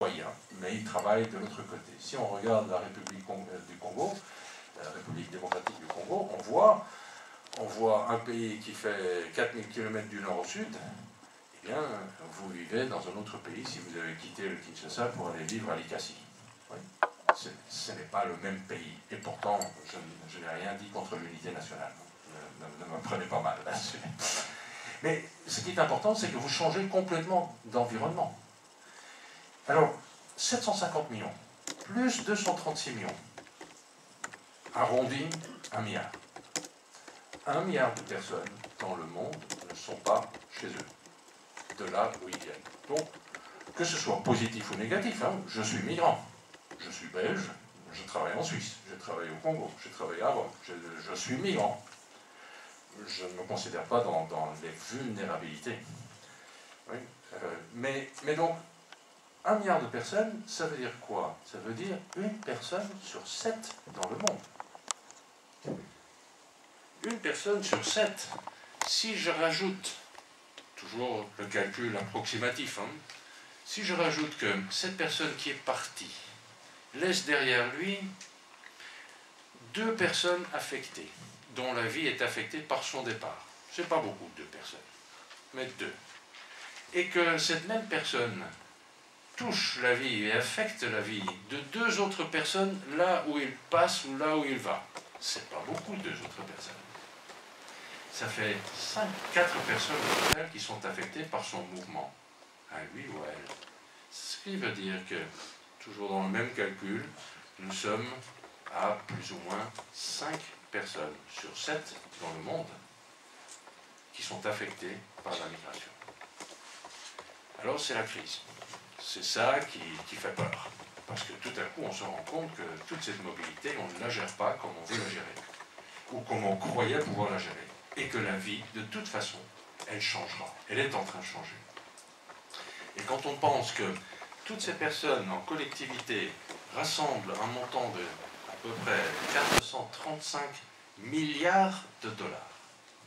citoyens, mais ils travaillent de l'autre côté. Si on regarde la République du Congo, la République démocratique du Congo, on voit un pays qui fait 4000 km du nord au sud. Eh bien, vous vivez dans un autre pays si vous avez quitté le Kinshasa pour aller vivre à Likasi. Oui. Ce n'est pas le même pays. Et pourtant, je n'ai rien dit contre l'unité nationale. Ne me prenez pas mal là-dessus. Mais ce qui est important, c'est que vous changez complètement d'environnement. Alors, 750 millions, plus 236 millions, arrondi 1 milliard. 1 milliard de personnes dans le monde ne sont pas chez eux, de là où ils viennent. Donc, que ce soit positif ou négatif, hein, je suis migrant, je suis belge, je travaille en Suisse, je travaille au Congo, je travaille à Rome, je suis migrant. Je ne me considère pas dans les vulnérabilités. Oui, mais donc, 1 milliard de personnes, ça veut dire quoi? Ça veut dire 1 personne sur 7 dans le monde. 1 personne sur 7. Si je rajoute, toujours le calcul approximatif, hein, si je rajoute que cette personne qui est partie laisse derrière lui 2 personnes affectées, dont la vie est affectée par son départ. Ce n'est pas beaucoup, 2 personnes, mais 2. Et que cette même personne touche la vie et affecte la vie de 2 autres personnes là où il passe ou là où il va. C'est pas beaucoup, 2 autres personnes. Ça fait 4 personnes au total qui sont affectées par son mouvement, à lui ou à elle. Ce qui veut dire que, toujours dans le même calcul, nous sommes à plus ou moins 5 personnes sur 7 dans le monde qui sont affectées par la migration. Alors c'est la crise. C'est ça qui fait peur. Parce que tout à coup, on se rend compte que toute cette mobilité, on ne la gère pas comme on veut la gérer. Ou comme on croyait pouvoir la gérer. Et que la vie, de toute façon, elle changera. Elle est en train de changer. Et quand on pense que toutes ces personnes en collectivité rassemblent un montant de à peu près 435 milliards de dollars.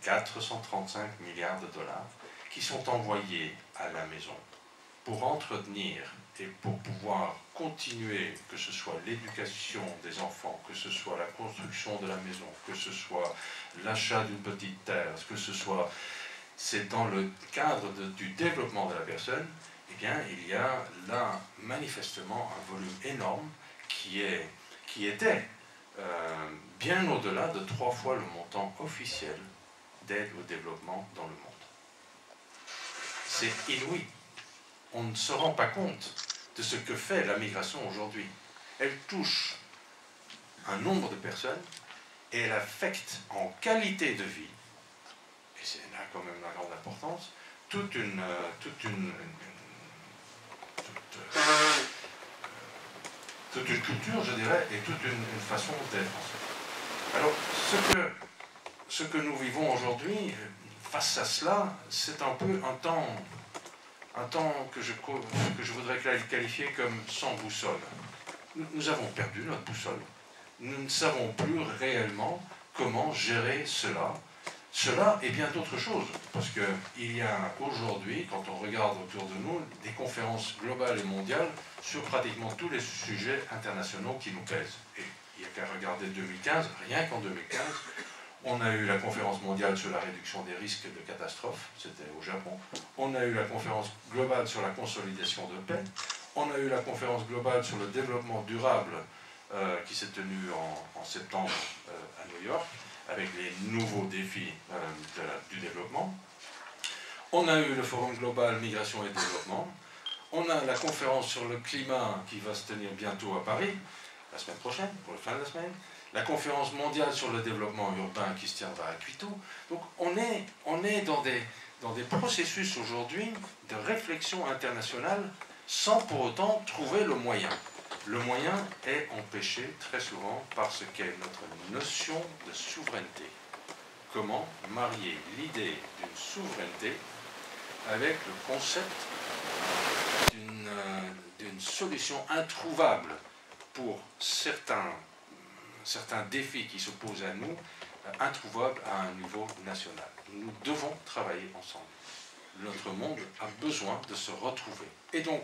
435 milliards de dollars qui sont envoyés à la maison pour entretenir et pour pouvoir continuer, que ce soit l'éducation des enfants, que ce soit la construction de la maison, que ce soit l'achat d'une petite terre, que ce soit, c'est dans le cadre du développement de la personne, eh bien, il y a là manifestement un volume énorme qui était bien au-delà de 3 fois le montant officiel d'aide au développement dans le monde. C'est inouï. On ne se rend pas compte de ce que fait la migration aujourd'hui. Elle touche un nombre de personnes et elle affecte en qualité de vie, et c'est là quand même la grande importance, toute une culture, je dirais, et toute une façon d'être. Alors, ce que nous vivons aujourd'hui, face à cela, c'est un peu un temps que je voudrais qualifier comme sans boussole. Nous avons perdu notre boussole. Nous ne savons plus réellement comment gérer cela. Cela et bien d'autres choses, parce qu'il y a aujourd'hui, quand on regarde autour de nous, des conférences globales et mondiales sur pratiquement tous les sujets internationaux qui nous pèsent. Et il n'y a qu'à regarder 2015, rien qu'en 2015, on a eu la conférence mondiale sur la réduction des risques de catastrophes, c'était au Japon. On a eu la conférence globale sur la consolidation de paix. On a eu la conférence globale sur le développement durable qui s'est tenue en septembre à New York, avec les nouveaux défis du développement. On a eu le Forum global migration et développement. On a la conférence sur le climat qui va se tenir bientôt à Paris, la semaine prochaine, pour la fin de la semaine. La conférence mondiale sur le développement urbain qui se tiendra à Quito. Donc on est dans des processus aujourd'hui de réflexion internationale sans pour autant trouver le moyen. Le moyen est empêché très souvent par ce qu'est notre notion de souveraineté. Comment marier l'idée d'une souveraineté avec le concept d'une solution introuvable pour certains défis qui se posent à nous, introuvables à un niveau national. Nous devons travailler ensemble. Notre monde a besoin de se retrouver. Et donc,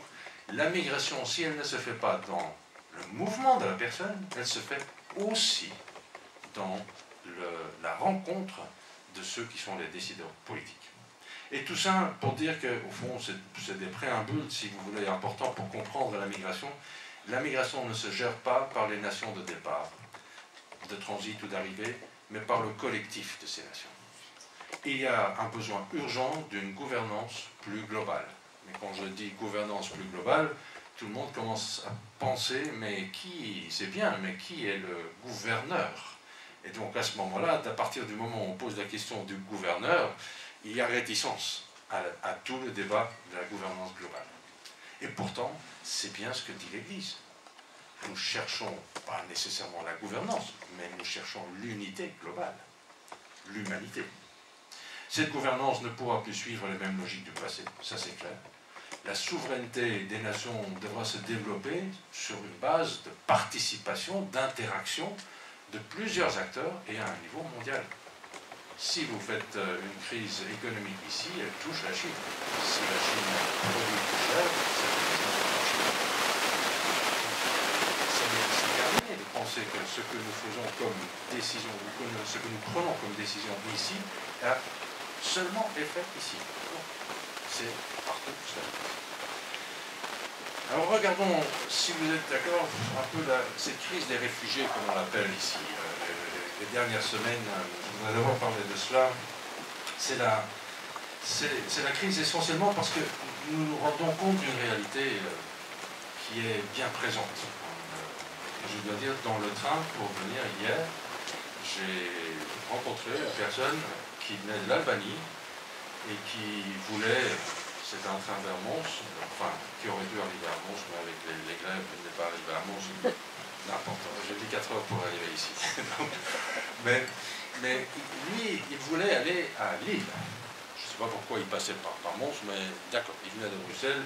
La migration, si elle ne se fait pas dans le mouvement de la personne, elle se fait aussi dans la rencontre de ceux qui sont les décideurs politiques. Et tout ça pour dire qu'au fond, c'est des préambules, si vous voulez, importants pour comprendre la migration. La migration ne se gère pas par les nations de départ, de transit ou d'arrivée, mais par le collectif de ces nations. Il y a un besoin urgent d'une gouvernance plus globale. Mais quand je dis gouvernance plus globale, tout le monde commence à penser, mais qui, c'est bien, mais qui est le gouverneur? Et donc à ce moment-là, à partir du moment où on pose la question du gouverneur, il y a réticence à tout le débat de la gouvernance globale. Et pourtant, c'est bien ce que dit l'Église. Nous cherchons pas nécessairement la gouvernance, mais nous cherchons l'unité globale, l'humanité. Cette gouvernance ne pourra plus suivre les mêmes logiques du passé, ça c'est clair. La souveraineté des nations devra se développer sur une base de participation, d'interaction de plusieurs acteurs et à un niveau mondial. Si vous faites une crise économique ici, elle touche la Chine. Si la Chine produit plus cher, ça touche la Chine. C'est terminé de penser que ce que nous faisons comme décision, ce que nous prenons comme décision ici, a seulement effet ici. C'est partout cela. Alors regardons, si vous êtes d'accord, un peu cette crise des réfugiés, comme on l'appelle ici. Les dernières semaines, je voudrais d'abord parler de cela. C'est la crise essentiellement parce que nous nous rendons compte d'une réalité qui est bien présente. Je dois dire, dans le train pour venir hier, j'ai rencontré une personne qui venait de l'Albanie et qui voulait, c'était un train vers Mons, enfin, qui aurait dû arriver à Mons, mais avec les grèves, il n'est pas arrivé à Mons, n'importe, j'ai dit 4 heures pour arriver ici. Donc, mais lui, il voulait aller à Lille. Je ne sais pas pourquoi il passait par Mons, mais d'accord, il venait de Bruxelles.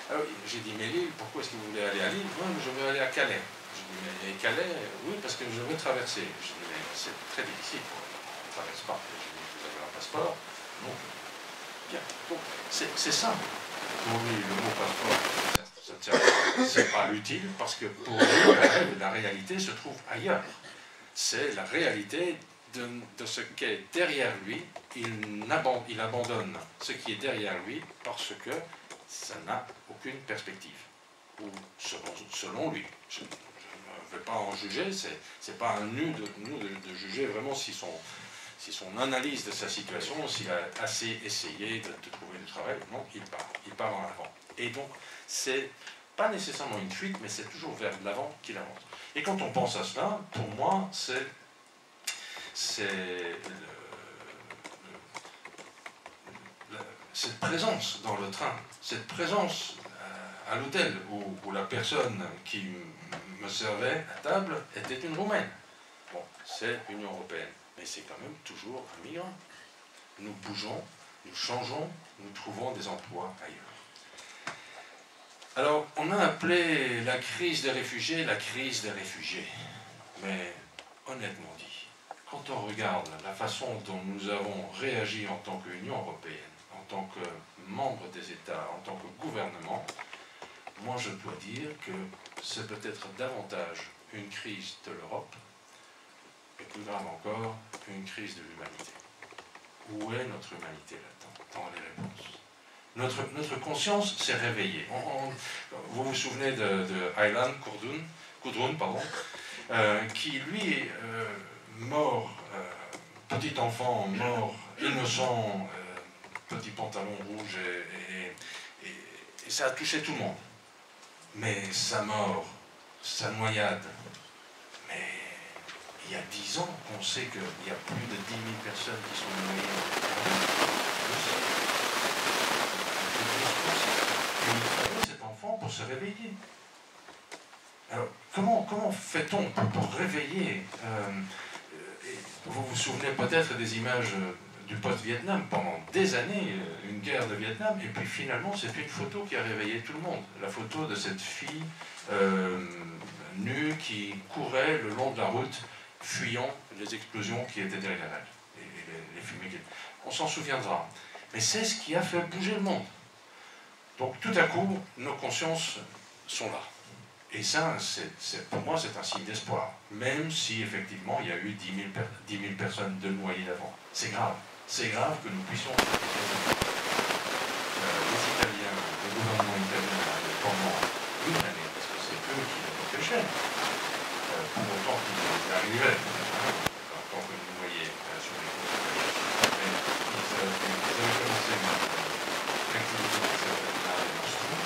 Alors j'ai dit, mais Lille, pourquoi est-ce que vous voulez aller à Lille? Moi, je veux aller à Calais. Je dis, mais Calais, oui, parce que je veux traverser. Je dis, mais c'est très difficile, on ne traverse pas. Je dis, vous avez un passeport? Non. Bien, donc c'est simple. Pour lui, le mot passeport, c'est pas utile, parce que pour lui, la réalité se trouve ailleurs. C'est la réalité de ce qui est derrière lui. Il abandonne ce qui est derrière lui parce que ça n'a aucune perspective. Ou selon lui. Je ne vais pas en juger, c'est pas à nous de juger vraiment si son analyse de sa situation, s'il a assez essayé de trouver du travail. Non, il part en avant. Et donc, c'est pas nécessairement une fuite, mais c'est toujours vers l'avant qu'il avance. Et quand on pense à cela, pour moi, c'est cette présence dans le train, cette présence à l'hôtel où la personne qui me servait à table était une Roumaine. Bon, c'est l'Union européenne, mais c'est quand même toujours un migrant. Nous bougeons, nous changeons, nous trouvons des emplois ailleurs. Alors, on a appelé la crise des réfugiés la crise des réfugiés. Mais, honnêtement dit, quand on regarde la façon dont nous avons réagi en tant qu'Union européenne, en tant que membre des États, en tant que gouvernement, moi je dois dire que c'est peut-être davantage une crise de l'Europe, et plus grave encore, une crise de l'humanité. Où est notre humanité là-dedans, dans les réponses? Notre conscience s'est réveillée. Vous vous souvenez de Aylan Kurdoun, qui lui est mort, petit enfant mort, innocent, petit pantalon rouge, et ça a touché tout le monde. Mais sa mort, sa noyade, mais il y a 10 ans qu'on sait qu'il y a plus de 10 000 personnes qui sont noyées. Cet enfant pour se réveiller. Alors, comment fait-on pour réveiller vous vous souvenez peut-être des images du post-Vietnam, pendant des années, une guerre de Vietnam, et puis finalement c'est une photo qui a réveillé tout le monde. La photo de cette fille nue qui courait le long de la route, fuyant les explosions qui étaient derrière elle, et les fumées. On s'en souviendra. Mais c'est ce qui a fait bouger le monde. Donc tout à coup, nos consciences sont là. Et ça, pour moi, c'est un signe d'espoir. Même si, effectivement, il y a eu 10 000 personnes de noyées avant. C'est grave. C'est grave que nous puissions... les Italiens, le gouvernement italien, pendant une année, parce que c'est eux qui l'ont empêché, pour autant qu'ils arrivaient, tant que nous noyés sur les côtes italiennes. Mais ils avaient commencé une activité qui s'appelle l'arrêt nostrum,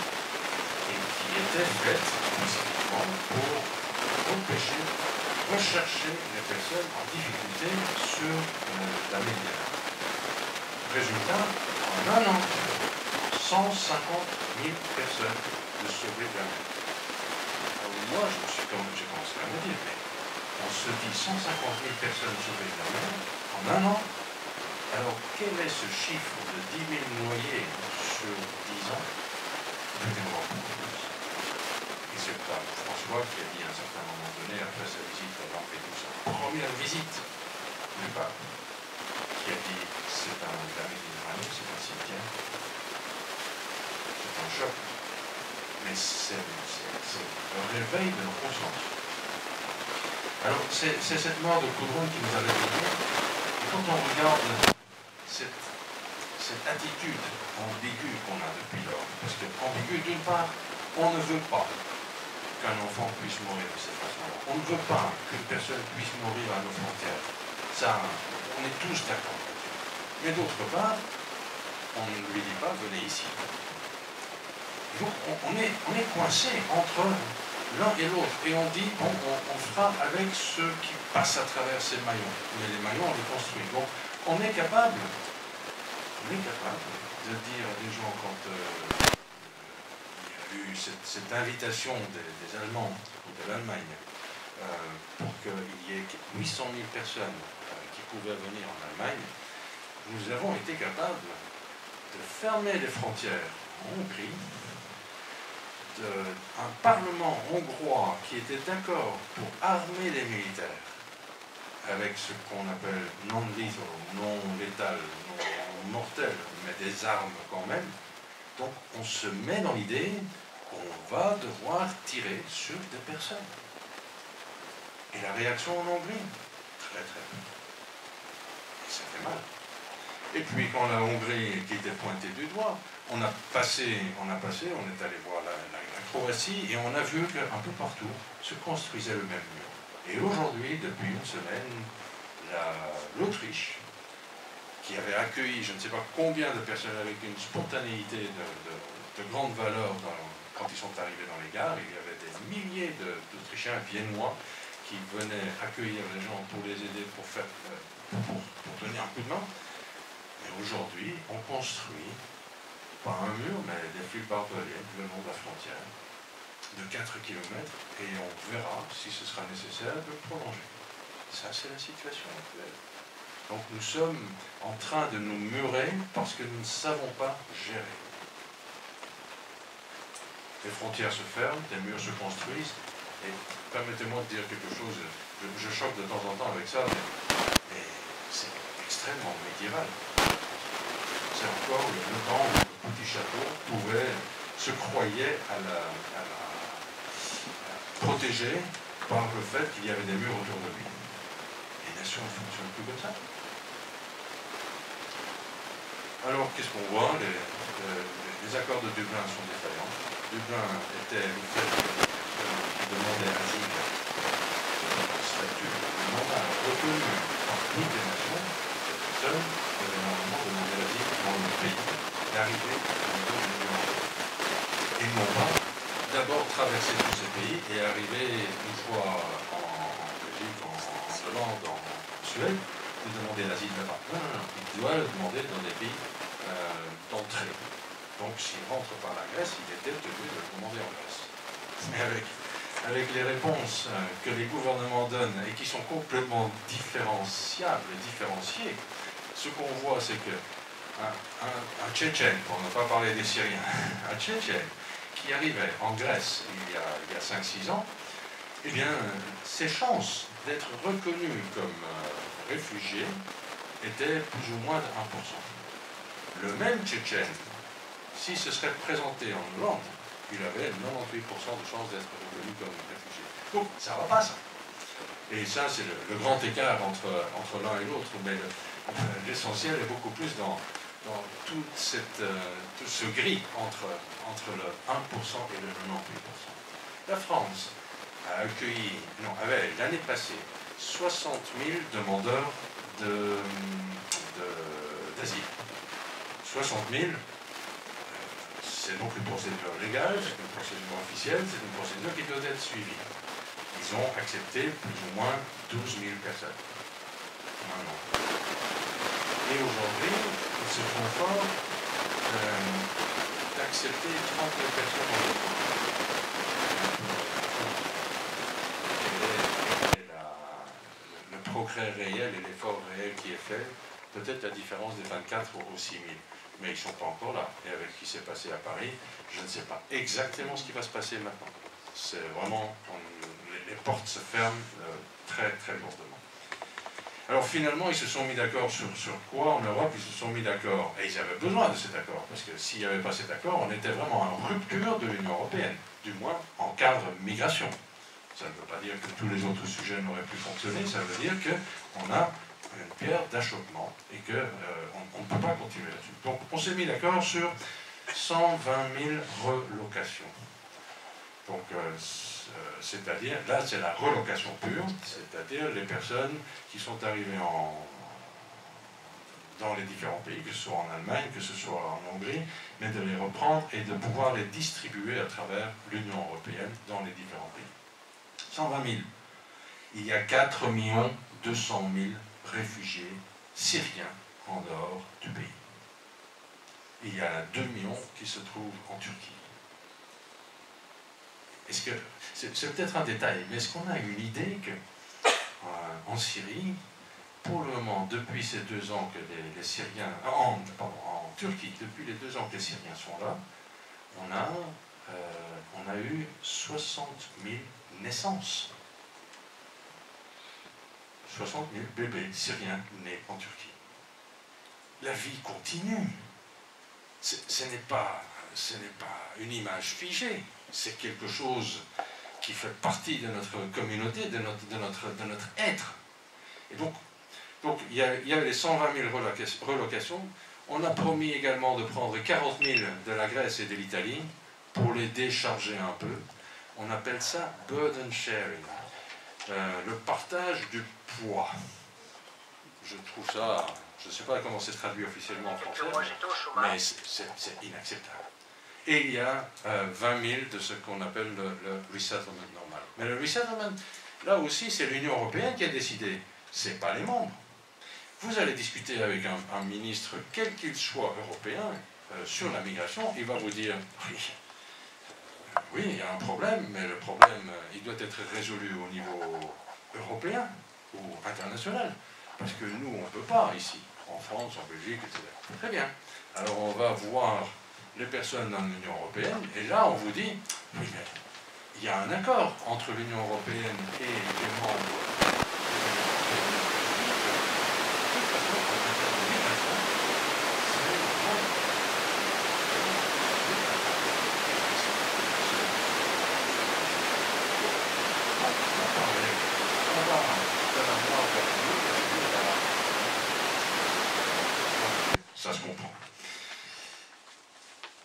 et qui était faite spécifiquement pour empêcher, rechercher les personnes en difficulté sur la Méditerranée. Résultat, en un an, 150 000 personnes de sauver de la mer. Alors moi, j'ai commencé à me dire, mais on se dit 150 000 personnes sauvées de la mer en un an. Alors quel est ce chiffre de 10 000 noyés sur 10 ans? Peut-être beaucoup plus. Et c'est pas François qui a dit à un certain moment donné, après sa visite à Lampedusa, première visite du pape, qui a dit c'est la Méditerranée, c'est un cimetière, c'est un choc, mais c'est le réveil de nos consciences. Alors c'est cette mort de Coudron qui nous a réveillés, et quand on regarde cette attitude ambiguë qu'on a depuis lors, parce que ambiguë d'une part, on ne veut pas qu'un enfant puisse mourir de cette façon-là. On ne veut pas qu'une personne puisse mourir à nos frontières. Ça, on est tous d'accord. Mais d'autre part, on ne lui dit pas, venez ici. Donc on est coincé entre l'un et l'autre. Et on dit, on fera avec ceux qui passent à travers ces maillons. Mais les maillons, on les construit. Donc on est capable de dire à des gens quand il y a eu cette invitation des Allemands ou de l'Allemagne pour qu'il y ait 800 000 personnes qui pouvaient venir en Allemagne, nous avons été capables de fermer les frontières en Hongrie, un parlement hongrois qui était d'accord pour armer les militaires avec ce qu'on appelle non lethal, non létal, non mortel, mais des armes quand même. Donc on se met dans l'idée qu'on va devoir tirer sur des personnes. Et la réaction en Hongrie, très très peu. Et ça fait mal. Et puis quand la Hongrie qui était pointée du doigt, on est allé voir la Croatie et on a vu qu'un peu partout se construisait le même mur. Et aujourd'hui, depuis une semaine, l'Autriche, qui avait accueilli je ne sais pas combien de personnes avec une spontanéité de grande valeur quand ils sont arrivés dans les gares, il y avait des milliers d'Autrichiens viennois qui venaient accueillir les gens pour les aider, pour donner un coup de main. Et aujourd'hui, on construit, pas un mur, mais des fils barbelés le long de la frontière, de 4 km, et on verra, si ce sera nécessaire, de prolonger. Ça, c'est la situation actuelle. Donc nous sommes en train de nous murer parce que nous ne savons pas gérer. Les frontières se ferment, des murs se construisent, et permettez-moi de dire quelque chose, je choque de temps en temps avec ça, mais c'est extrêmement médiéval. C'est encore le temps où le petit château se croyait à la protéger par le fait qu'il y avait des murs autour de lui. Les nations ne fonctionnent plus comme ça. Alors, qu'est-ce qu'on voit? Les accords de Dublin sont défaillants. Dublin était le fait qui demandait asile, statut, le mandat reconnu par toutes les nations, seul devait normalement demander l'asile dans le pays d'arriver au niveau de l'Union européenne. Et non pas d'abord traverser tous ces pays et arriver une fois en Belgique, en Hollande, en Suède, de demander l'asile là-bas. Non. Il doit le demander dans des pays d'entrée. Donc s'il rentre par la Grèce, il était tenu de le demander en Grèce. Mais avec les réponses que les gouvernements donnent et qui sont complètement différenciables et différenciées, ce qu'on voit, c'est que un Tchétchène, pour ne pas parler des Syriens, un Tchétchène qui arrivait en Grèce il y a 5-6 ans, eh bien, ses chances d'être reconnu comme réfugié étaient plus ou moins de 1%. Le même Tchétchène, s'il se serait présenté en Hollande, il avait 98% de chances d'être reconnu comme réfugié. Donc, ça ne va pas, ça. Et ça, c'est le grand écart entre l'un et l'autre, mais l'essentiel est beaucoup plus dans tout ce gris entre le 1% et le 98%. La France a accueilli, avait l'année passée 60 000 demandeurs d'asile. 60 000, c'est donc une procédure légale, c'est une procédure officielle, c'est une procédure qui doit être suivie. Ils ont accepté plus ou moins 12 000 personnes. Et aujourd'hui, ils se font fort d'accepter 30 000 personnes en Europe. Le progrès réel et l'effort réel qui est fait, peut-être la différence des 24 aux 6 000. Mais ils ne sont pas encore là. Et avec ce qui s'est passé à Paris, je ne sais pas exactement ce qui va se passer maintenant. C'est vraiment, les portes se ferment très très lourdement. Alors finalement, ils se sont mis d'accord sur quoi en Europe? Ils se sont mis d'accord, et ils avaient besoin de cet accord, parce que s'il n'y avait pas cet accord, on était vraiment en rupture de l'Union européenne, du moins en cadre migration. Ça ne veut pas dire que tous les autres sujets n'auraient pu fonctionner, ça veut dire qu'on a une pierre d'achoppement et qu'on ne peut pas continuer là-dessus. Donc on s'est mis d'accord sur 120 000 relocations. Donc c'est-à-dire, là c'est la relocation pure, c'est-à-dire les personnes qui sont arrivées dans les différents pays, que ce soit en Allemagne, que ce soit en Hongrie, mais de les reprendre et de pouvoir les distribuer à travers l'Union européenne dans les différents pays. 120 000. Il y a 4 200 000 réfugiés syriens en dehors du pays. Il y en a 2 millions qui se trouvent en Turquie. Est-ce que c'est peut-être un détail, mais est-ce qu'on a une idée que en Syrie, pour le moment, depuis ces 2 ans que les Syriens, en Turquie, depuis les 2 ans que les Syriens sont là, on a eu 60 000 naissances. 60 000 bébés syriens nés en Turquie. La vie continue. Ce n'est pas une image figée. C'est quelque chose qui fait partie de notre communauté, de notre être. Et donc il y a les 120 000 relocations. On a promis également de prendre 40 000 de la Grèce et de l'Italie pour les décharger un peu. On appelle ça burden sharing, le partage du poids. Je trouve ça, je ne sais pas comment c'est traduit officiellement en français, mais c'est inacceptable. Et il y a 20 000 de ce qu'on appelle le resettlement normal. Mais le resettlement, là aussi, c'est l'Union européenne qui a décidé, ce n'est pas les membres. Vous allez discuter avec un ministre, quel qu'il soit européen, sur la migration, il va vous dire, oui, il y a un problème, mais le problème, il doit être résolu au niveau européen ou international. Parce que nous, on ne peut pas ici, en France, en Belgique, etc. Très bien. Alors on va voir les personnes dans l'Union européenne, et là on vous dit, oui, mais il y a un accord entre l'Union européenne et les membres. Ça se comprend.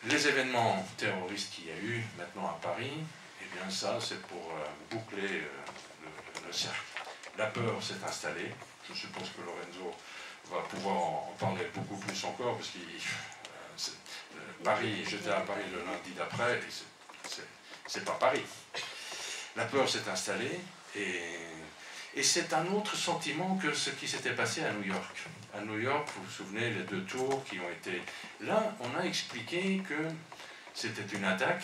Les événements terroristes qu'il y a eu maintenant à Paris, eh bien ça c'est pour boucler le cercle. La peur s'est installée. Je suppose que Lorenzo va pouvoir en parler beaucoup plus encore, parce que Paris, j'étais à Paris le lundi d'après, et c'est pas Paris. La peur s'est installée, et c'est un autre sentiment que ce qui s'était passé à New York. À New York, vous vous souvenez, les 2 tours qui ont été... Là, on a expliqué que c'était une attaque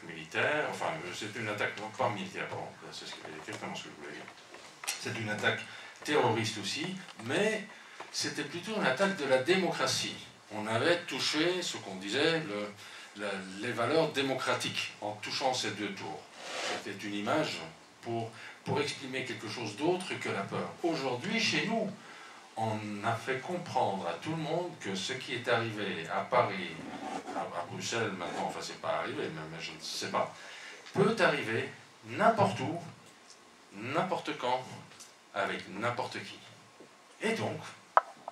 militaire, enfin, c'est une attaque, non pas militaire, pardon, c'est exactement ce que je voulais dire. C'est une attaque terroriste aussi, mais c'était plutôt une attaque de la démocratie. On avait touché, ce qu'on disait, les valeurs démocratiques, en touchant ces 2 tours. C'était une image pour exprimer quelque chose d'autre que la peur. Aujourd'hui, chez nous, on a fait comprendre à tout le monde que ce qui est arrivé à Paris, à Bruxelles maintenant, enfin c'est pas arrivé, mais je ne sais pas, peut arriver n'importe où, n'importe quand, avec n'importe qui. Et donc,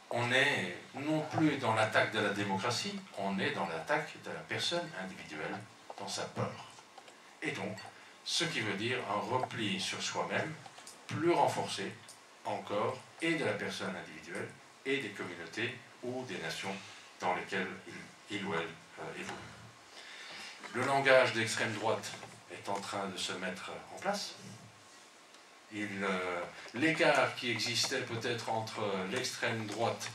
on est non plus dans l'attaque de la démocratie, on est dans l'attaque de la personne individuelle, dans sa peur. Et donc, ce qui veut dire un repli sur soi-même, plus renforcé encore, et de la personne individuelle, et des communautés ou des nations dans lesquelles il ou elle évolue. Le langage d'extrême droite est en train de se mettre en place. L'écart qui existait peut-être entre l'extrême droite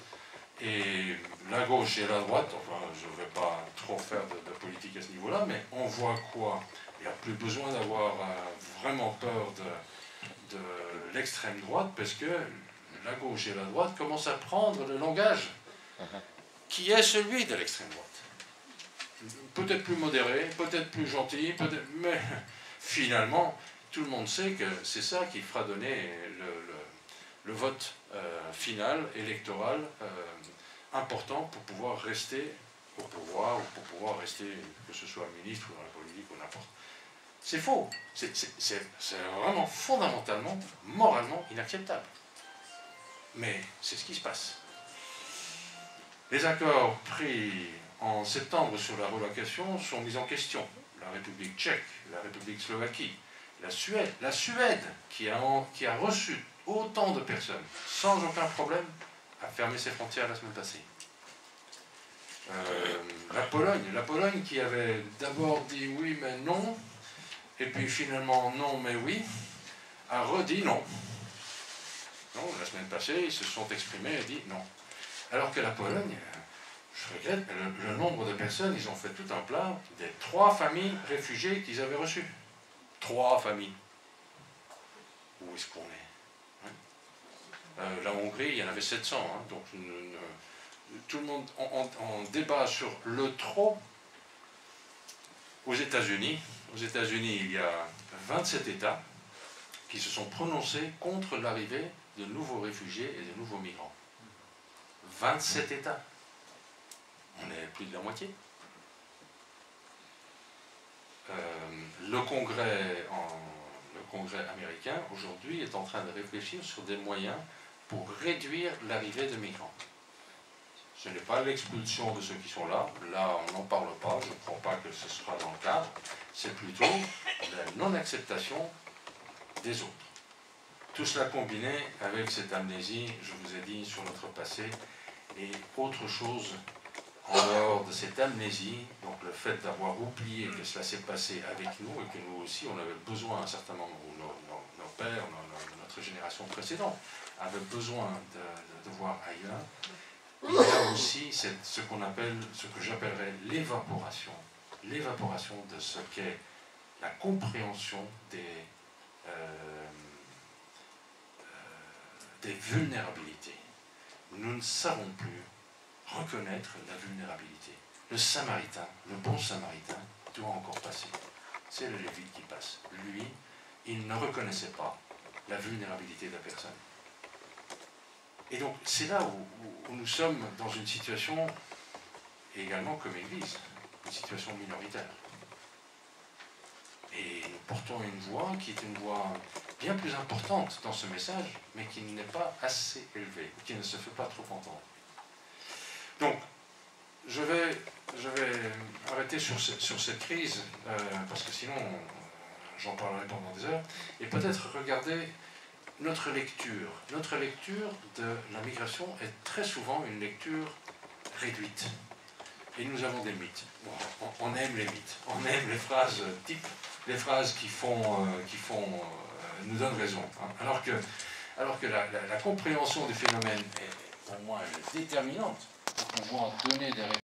et la gauche et la droite, enfin je ne vais pas trop faire de politique à ce niveau-là, mais on voit quoi? Il n'y a plus besoin d'avoir vraiment peur de l'extrême droite, parce que la gauche et la droite commencent à prendre le langage qui est celui de l'extrême droite. Peut-être plus modéré, peut-être plus gentil, mais finalement, tout le monde sait que c'est ça qui fera donner le vote final, électoral, important pour pouvoir rester au pouvoir, ou pour pouvoir rester, que ce soit ministre ou dans la politique ou n'importe. C'est faux. C'est vraiment fondamentalement, moralement inacceptable. Mais c'est ce qui se passe. Les accords pris en septembre sur la relocation sont mis en question. La République tchèque, la République slovaquie, la Suède qui a reçu autant de personnes sans aucun problème, a fermé ses frontières la semaine passée. La Pologne qui avait d'abord dit oui mais non, et puis finalement non mais oui, a redit non. Non, la semaine passée, ils se sont exprimés et dit non. Alors que la Pologne, je regrette, le nombre de personnes, ils ont fait tout un plat des 3 familles réfugiées qu'ils avaient reçues. 3 familles. Où est-ce qu'on est, hein? La Hongrie, il y en avait 700. Hein, donc tout le monde, on débat sur le trop. Aux États-Unis, il y a 27 États qui se sont prononcés contre l'arrivée de nouveaux réfugiés et de nouveaux migrants. 27 États. On est plus de la moitié. Le Congrès américain, aujourd'hui, est en train de réfléchir sur des moyens pour réduire l'arrivée de migrants. Ce n'est pas l'expulsion de ceux qui sont là. Là, on n'en parle pas. Je ne crois pas que ce sera dans le cadre. C'est plutôt la non-acceptation des autres. Tout cela combiné avec cette amnésie, je vous ai dit, sur notre passé, et autre chose en dehors de cette amnésie, donc le fait d'avoir oublié que cela s'est passé avec nous, et que nous aussi, on avait besoin à un certain moment, où nos pères, notre génération précédente, avaient besoin de voir ailleurs. Il y a aussi ce que j'appellerais l'évaporation de ce qu'est la compréhension des vulnérabilités. Nous ne savons plus reconnaître la vulnérabilité. Le Samaritain, le bon Samaritain, doit encore passer. C'est le Lévite qui passe. Lui, il ne reconnaissait pas la vulnérabilité de la personne. Et donc, c'est là où nous sommes dans une situation, également comme Église, une situation minoritaire. Et nous portons une voix qui est une voix bien plus importante dans ce message, mais qui n'est pas assez élevée, qui ne se fait pas trop entendre. Donc, je vais arrêter sur cette crise, parce que sinon, j'en parlerai pendant des heures, et peut-être regarder notre lecture. Notre lecture de la migration est très souvent une lecture réduite. Et nous avons des mythes. Bon, on aime les mythes, on aime les phrases types, les phrases qui nous donnent raison. Hein. Alors que la compréhension des phénomènes est, pour moi, déterminante pour pouvoir donner des réponses.